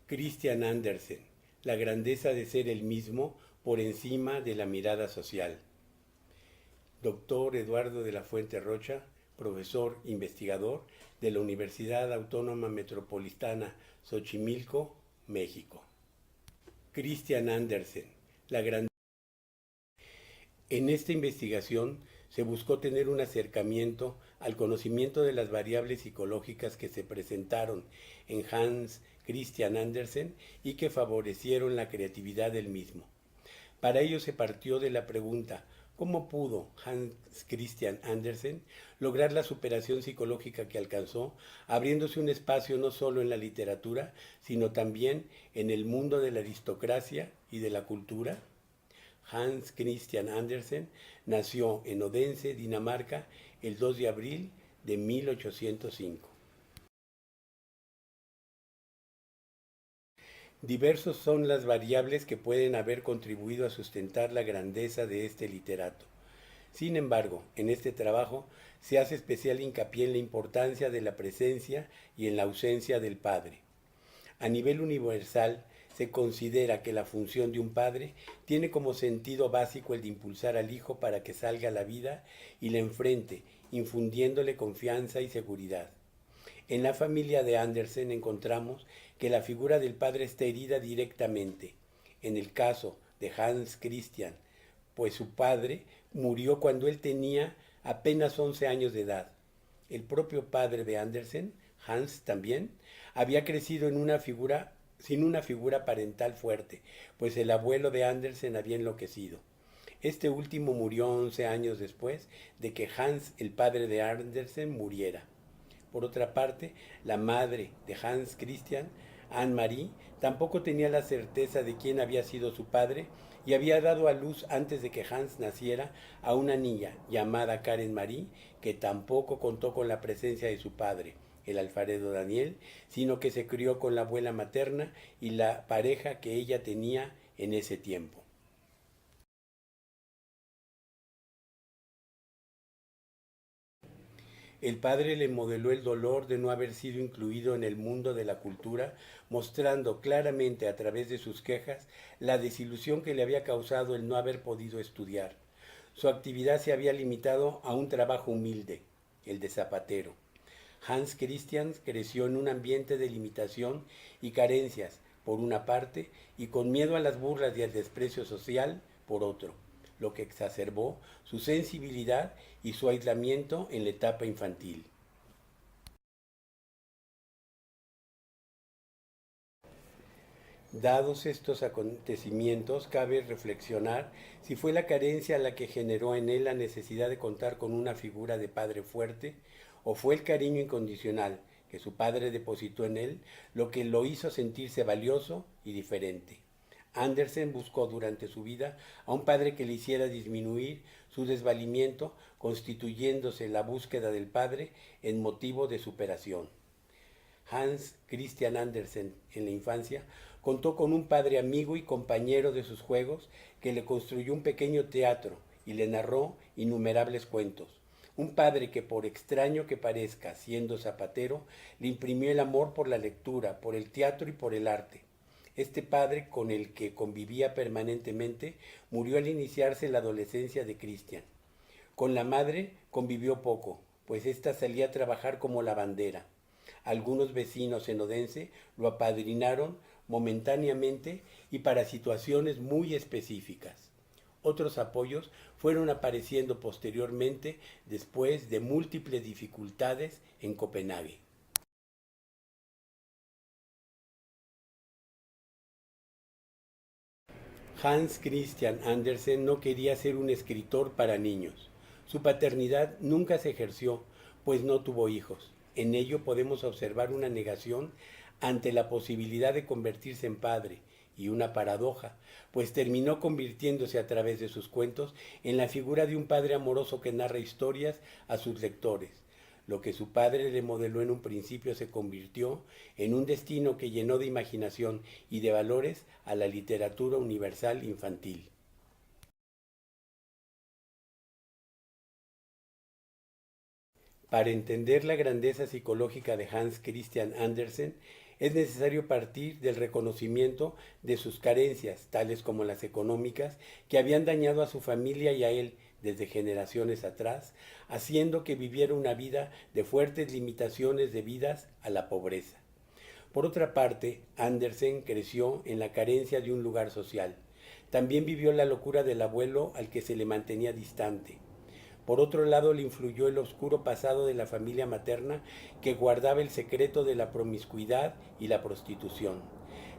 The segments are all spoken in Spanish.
Christian Andersen, la grandeza de ser el mismo por encima de la mirada social. Doctor Eduardo de la Fuente Rocha, profesor investigador de la Universidad Autónoma Metropolitana Xochimilco, México. Christian Andersen, la grandeza. En esta investigación se buscó tener un acercamiento al conocimiento de las variables psicológicas que se presentaron en Hans Christian Andersen y que favorecieron la creatividad del mismo. Para ello se partió de la pregunta: ¿cómo pudo Hans Christian Andersen lograr la superación psicológica que alcanzó, abriéndose un espacio no solo en la literatura, sino también en el mundo de la aristocracia y de la cultura? Hans Christian Andersen nació en Odense, Dinamarca, el 2 de abril de 1805. Diversos son las variables que pueden haber contribuido a sustentar la grandeza de este literato. Sin embargo, en este trabajo se hace especial hincapié en la importancia de la presencia y en la ausencia del padre. A nivel universal, se considera que la función de un padre tiene como sentido básico el de impulsar al hijo para que salga a la vida y la enfrente, infundiéndole confianza y seguridad. En la familia de Andersen encontramos que la figura del padre está herida directamente. En el caso de Hans Christian, pues su padre murió cuando él tenía apenas 11 años de edad. El propio padre de Andersen, Hans también, había crecido sin una figura parental fuerte, pues el abuelo de Andersen había enloquecido. Este último murió 11 años después de que Hans, el padre de Andersen, muriera. Por otra parte, la madre de Hans Christian, Anne-Marie, tampoco tenía la certeza de quién había sido su padre y había dado a luz antes de que Hans naciera a una niña llamada Karen Marie, que tampoco contó con la presencia de su padre, el alfarero Daniel, sino que se crió con la abuela materna y la pareja que ella tenía en ese tiempo. El padre le modeló el dolor de no haber sido incluido en el mundo de la cultura, mostrando claramente a través de sus quejas la desilusión que le había causado el no haber podido estudiar. Su actividad se había limitado a un trabajo humilde, el de zapatero. Hans Christian creció en un ambiente de limitación y carencias, por una parte, y con miedo a las burlas y al desprecio social, por otro, lo que exacerbó su sensibilidad y su aislamiento en la etapa infantil. Dados estos acontecimientos, cabe reflexionar si fue la carencia la que generó en él la necesidad de contar con una figura de padre fuerte, o fue el cariño incondicional que su padre depositó en él lo que lo hizo sentirse valioso y diferente. Andersen buscó durante su vida a un padre que le hiciera disminuir su desvalimiento, constituyéndose la búsqueda del padre en motivo de superación. Hans Christian Andersen, en la infancia, contó con un padre amigo y compañero de sus juegos que le construyó un pequeño teatro y le narró innumerables cuentos. Un padre que, por extraño que parezca, siendo zapatero, le imprimió el amor por la lectura, por el teatro y por el arte. Este padre, con el que convivía permanentemente, murió al iniciarse la adolescencia de Christian. Con la madre convivió poco, pues ésta salía a trabajar como lavandera. Algunos vecinos en Odense lo apadrinaron momentáneamente y para situaciones muy específicas. Otros apoyos fueron apareciendo posteriormente después de múltiples dificultades en Copenhague. Hans Christian Andersen no quería ser un escritor para niños. Su paternidad nunca se ejerció, pues no tuvo hijos. En ello podemos observar una negación ante la posibilidad de convertirse en padre, y una paradoja, pues terminó convirtiéndose a través de sus cuentos en la figura de un padre amoroso que narra historias a sus lectores. Lo que su padre le modeló en un principio se convirtió en un destino que llenó de imaginación y de valores a la literatura universal infantil. Para entender la grandeza psicológica de Hans Christian Andersen, es necesario partir del reconocimiento de sus carencias, tales como las económicas, que habían dañado a su familia y a él desde generaciones atrás, haciendo que viviera una vida de fuertes limitaciones debidas a la pobreza. Por otra parte, Andersen creció en la carencia de un lugar social. También vivió la locura del abuelo al que se le mantenía distante. Por otro lado, le influyó el oscuro pasado de la familia materna que guardaba el secreto de la promiscuidad y la prostitución.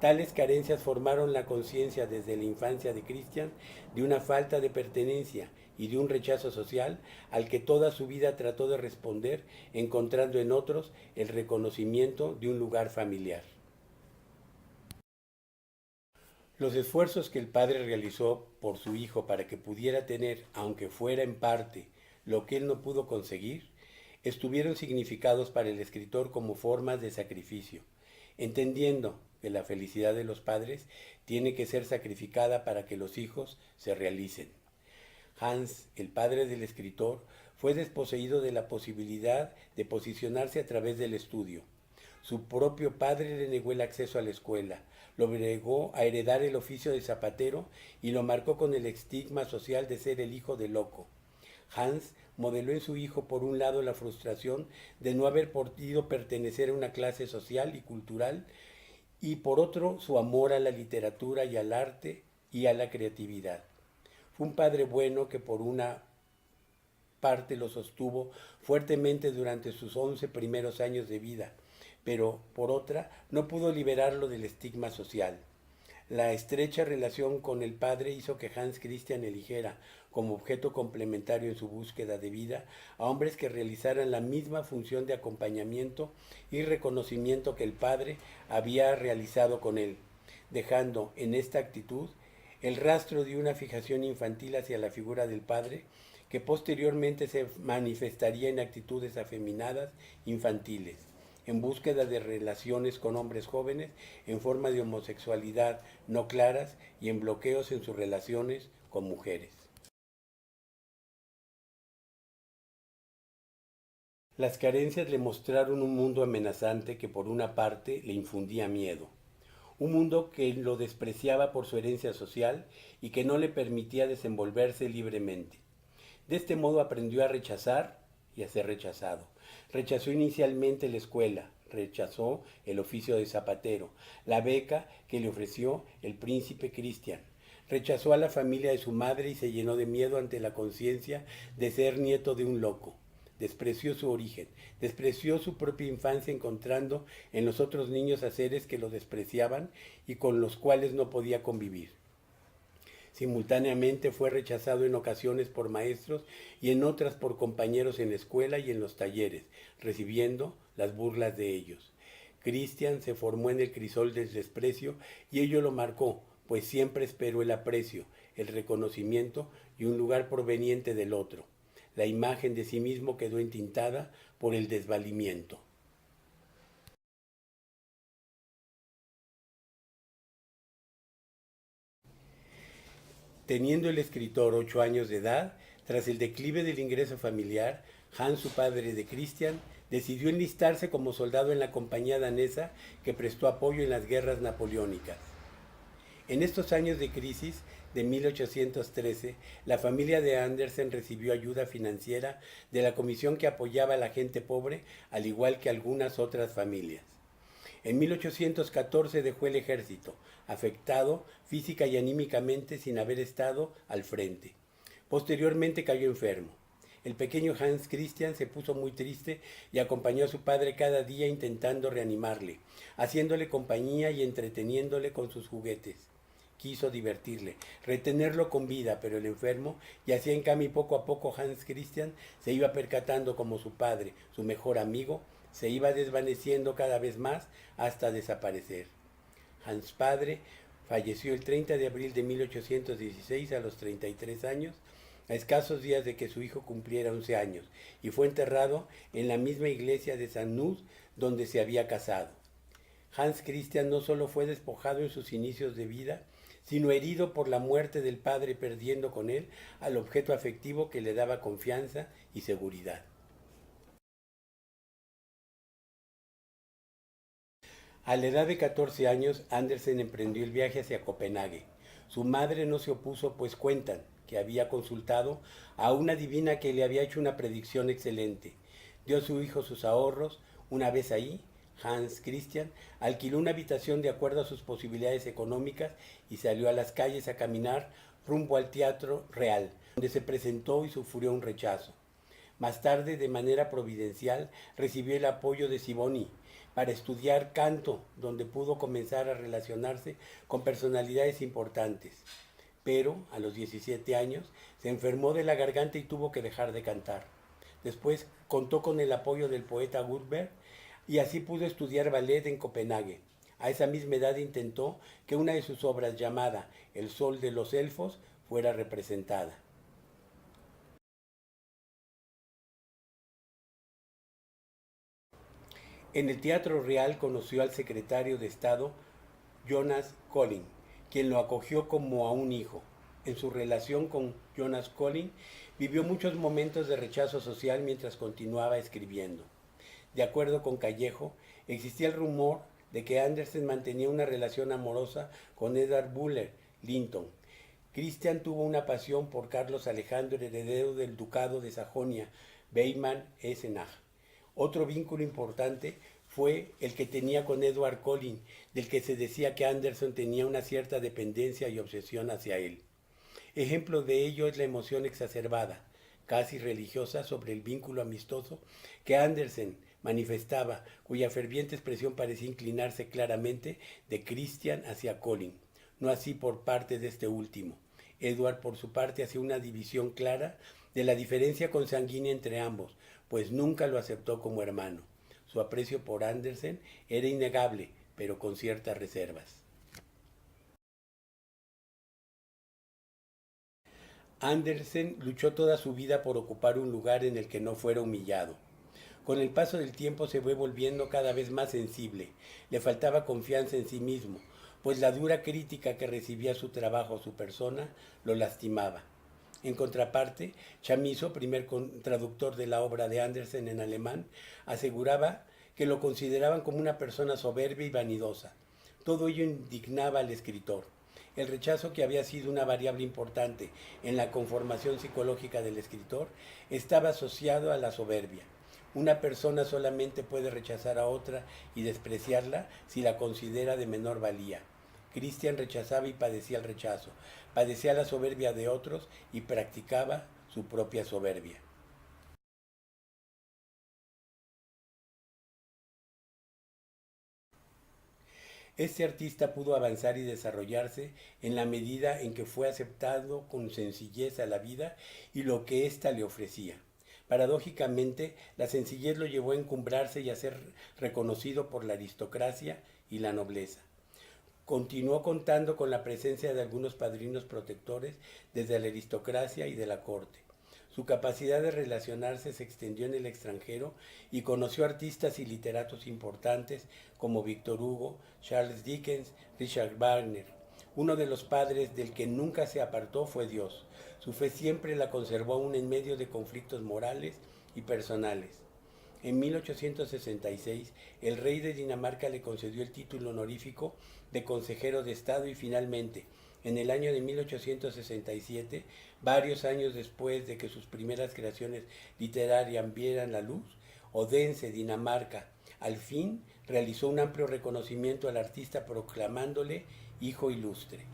Tales carencias formaron la conciencia desde la infancia de Christian de una falta de pertenencia y de un rechazo social al que toda su vida trató de responder, encontrando en otros el reconocimiento de un lugar familiar. Los esfuerzos que el padre realizó por su hijo para que pudiera tener, aunque fuera en parte, lo que él no pudo conseguir, estuvieron significados para el escritor como formas de sacrificio, entendiendo que la felicidad de los padres tiene que ser sacrificada para que los hijos se realicen. Hans, el padre del escritor, fue desposeído de la posibilidad de posicionarse a través del estudio. Su propio padre le negó el acceso a la escuela, lo obligó a heredar el oficio de zapatero y lo marcó con el estigma social de ser el hijo del loco. Hans modeló en su hijo por un lado la frustración de no haber podido pertenecer a una clase social y cultural y por otro su amor a la literatura y al arte y a la creatividad. Fue un padre bueno que por una parte lo sostuvo fuertemente durante sus 11 primeros años de vida, pero por otra no pudo liberarlo del estigma social. La estrecha relación con el padre hizo que Hans Christian eligiera como objeto complementario en su búsqueda de vida a hombres que realizaran la misma función de acompañamiento y reconocimiento que el padre había realizado con él, dejando en esta actitud el rastro de una fijación infantil hacia la figura del padre que posteriormente se manifestaría en actitudes afeminadas infantiles, en búsqueda de relaciones con hombres jóvenes en forma de homosexualidad no claras y en bloqueos en sus relaciones con mujeres. Las carencias le mostraron un mundo amenazante que por una parte le infundía miedo, un mundo que lo despreciaba por su herencia social y que no le permitía desenvolverse libremente. De este modo aprendió a rechazar y a ser rechazado. Rechazó inicialmente la escuela, rechazó el oficio de zapatero, la beca que le ofreció el príncipe Christian. Rechazó a la familia de su madre y se llenó de miedo ante la conciencia de ser nieto de un loco. Despreció su origen, despreció su propia infancia encontrando en los otros niños a seres que lo despreciaban y con los cuales no podía convivir. Simultáneamente fue rechazado en ocasiones por maestros y en otras por compañeros en la escuela y en los talleres, recibiendo las burlas de ellos. Christian se formó en el crisol del desprecio y ello lo marcó, pues siempre esperó el aprecio, el reconocimiento y un lugar proveniente del otro. La imagen de sí mismo quedó entintada por el desvalimiento. Teniendo el escritor 8 años de edad, tras el declive del ingreso familiar, Hans, su padre de Christian, decidió enlistarse como soldado en la compañía danesa que prestó apoyo en las guerras napoleónicas. En estos años de crisis de 1813, la familia de Andersen recibió ayuda financiera de la comisión que apoyaba a la gente pobre, al igual que algunas otras familias. En 1814 dejó el ejército, afectado física y anímicamente sin haber estado al frente. Posteriormente cayó enfermo. El pequeño Hans Christian se puso muy triste y acompañó a su padre cada día intentando reanimarle, haciéndole compañía y entreteniéndole con sus juguetes. Quiso divertirle, retenerlo con vida, pero el enfermo, y así en cambio poco a poco Hans Christian se iba percatando como su padre, su mejor amigo, se iba desvaneciendo cada vez más hasta desaparecer. Hans padre falleció el 30 de abril de 1816 a los 33 años, a escasos días de que su hijo cumpliera 11 años, y fue enterrado en la misma iglesia de San Nus donde se había casado. Hans Christian no solo fue despojado en sus inicios de vida, sino herido por la muerte del padre, perdiendo con él al objeto afectivo que le daba confianza y seguridad. A la edad de 14 años, Andersen emprendió el viaje hacia Copenhague. Su madre no se opuso, pues cuentan que había consultado a una divina que le había hecho una predicción excelente. Dio a su hijo sus ahorros. Una vez ahí, Hans Christian alquiló una habitación de acuerdo a sus posibilidades económicas y salió a las calles a caminar rumbo al Teatro Real, donde se presentó y sufrió un rechazo. Más tarde, de manera providencial, recibió el apoyo de Sibony para estudiar canto, donde pudo comenzar a relacionarse con personalidades importantes. Pero, a los 17 años, se enfermó de la garganta y tuvo que dejar de cantar. Después contó con el apoyo del poeta Gutenberg y así pudo estudiar ballet en Copenhague. A esa misma edad intentó que una de sus obras, llamada El Sol de los Elfos, fuera representada. En el Teatro Real conoció al secretario de Estado Jonas Collin, quien lo acogió como a un hijo. En su relación con Jonas Collin vivió muchos momentos de rechazo social mientras continuaba escribiendo. De acuerdo con Callejo, existía el rumor de que Andersen mantenía una relación amorosa con Edvard Buller Linton. Christian tuvo una pasión por Carlos Alejandro, heredero del ducado de Sajonia, Weimar-Eisenach. Otro vínculo importante fue el que tenía con Edward Collin, del que se decía que Andersen tenía una cierta dependencia y obsesión hacia él. Ejemplo de ello es la emoción exacerbada, casi religiosa, sobre el vínculo amistoso que Andersen manifestaba, cuya ferviente expresión parecía inclinarse claramente de Christian hacia Collin, no así por parte de este último. Edward, por su parte, hacía una división clara de la diferencia consanguínea entre ambos, pues nunca lo aceptó como hermano. Su aprecio por Andersen era innegable, pero con ciertas reservas. Andersen luchó toda su vida por ocupar un lugar en el que no fuera humillado. Con el paso del tiempo se fue volviendo cada vez más sensible. Le faltaba confianza en sí mismo, pues la dura crítica que recibía su trabajo o su persona lo lastimaba. En contraparte, Chamizo, primer traductor de la obra de Andersen en alemán, aseguraba que lo consideraban como una persona soberbia y vanidosa. Todo ello indignaba al escritor. El rechazo, que había sido una variable importante en la conformación psicológica del escritor, estaba asociado a la soberbia. Una persona solamente puede rechazar a otra y despreciarla si la considera de menor valía. Christian rechazaba y padecía el rechazo, padecía la soberbia de otros y practicaba su propia soberbia. Este artista pudo avanzar y desarrollarse en la medida en que fue aceptado con sencillez a la vida y lo que ésta le ofrecía. Paradójicamente, la sencillez lo llevó a encumbrarse y a ser reconocido por la aristocracia y la nobleza. Continuó contando con la presencia de algunos padrinos protectores desde la aristocracia y de la corte. Su capacidad de relacionarse se extendió en el extranjero y conoció artistas y literatos importantes como Víctor Hugo, Charles Dickens, Richard Wagner. Uno de los padres del que nunca se apartó fue Dios. Su fe siempre la conservó aún en medio de conflictos morales y personales. En 1866, el rey de Dinamarca le concedió el título honorífico de consejero de Estado y finalmente, en el año de 1867, varios años después de que sus primeras creaciones literarias vieran la luz, Odense, Dinamarca, al fin realizó un amplio reconocimiento al artista proclamándole hijo ilustre.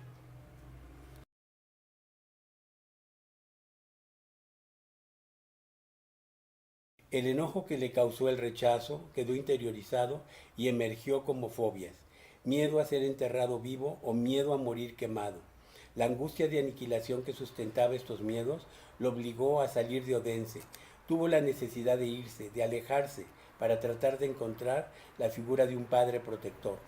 El enojo que le causó el rechazo quedó interiorizado y emergió como fobias: miedo a ser enterrado vivo o miedo a morir quemado. La angustia de aniquilación que sustentaba estos miedos lo obligó a salir de Odense. Tuvo la necesidad de irse, de alejarse, para tratar de encontrar la figura de un padre protector.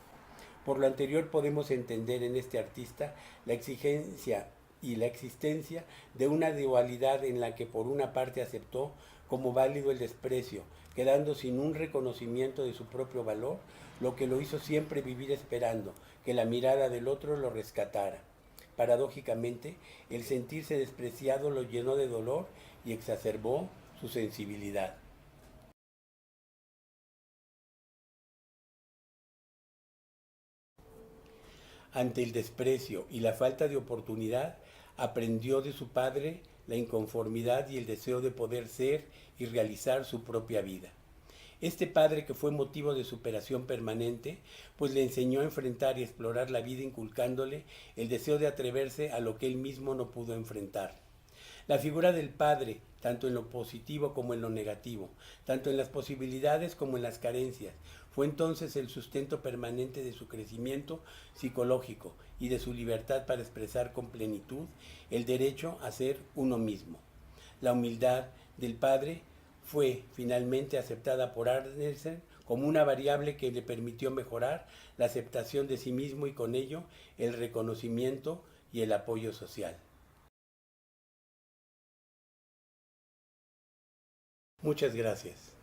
Por lo anterior, podemos entender en este artista la exigencia y la existencia de una dualidad en la que por una parte aceptó como válido el desprecio, quedando sin un reconocimiento de su propio valor, lo que lo hizo siempre vivir esperando que la mirada del otro lo rescatara. Paradójicamente, el sentirse despreciado lo llenó de dolor y exacerbó su sensibilidad. Ante el desprecio y la falta de oportunidad, aprendió de su padre la inconformidad y el deseo de poder ser y realizar su propia vida. Este padre, que fue motivo de superación permanente, pues le enseñó a enfrentar y explorar la vida, inculcándole el deseo de atreverse a lo que él mismo no pudo enfrentar. La figura del padre, tanto en lo positivo como en lo negativo, tanto en las posibilidades como en las carencias, fue entonces el sustento permanente de su crecimiento psicológico y de su libertad para expresar con plenitud el derecho a ser uno mismo. La humildad del padre fue finalmente aceptada por Andersen como una variable que le permitió mejorar la aceptación de sí mismo y con ello el reconocimiento y el apoyo social. Muchas gracias.